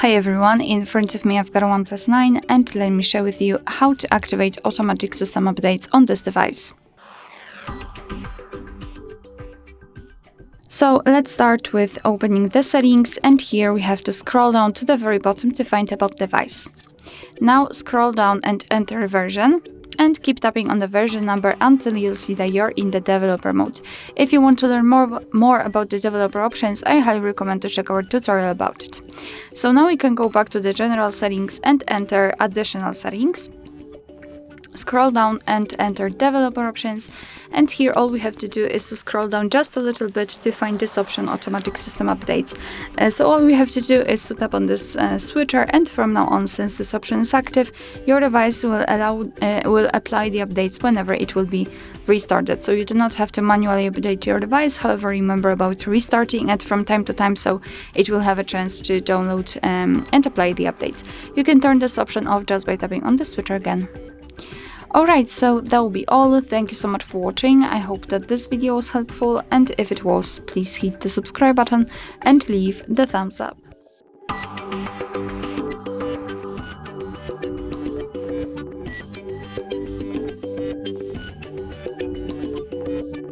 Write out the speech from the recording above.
Hi everyone, in front of me I've got a OnePlus 9 and let me share with you how to activate automatic system updates on this device. So let's start with opening the settings, and here we have to scroll down to the very bottom to find about device. Now scroll down and enter version and keep tapping on the version number until you'll see that you're in the developer mode. If you want to learn more about the developer options, I highly recommend to check our tutorial about it. So now we can go back to the general settings and enter additional settings. Scroll down and enter developer options, and here all we have to do is to scroll down just a little bit to find this option, automatic system updates. So all we have to do is to tap on this switcher, and from now on, since this option is active, your device will apply the updates whenever it will be restarted. So you do not have to manually update your device. However, remember about restarting it from time to time so it will have a chance to download and apply the updates. You can turn this option off just by tapping on the switcher again. Alright, so that will be all. Thank you so much for watching. I hope that this video was helpful, and if it was, please hit the subscribe button and leave the thumbs up.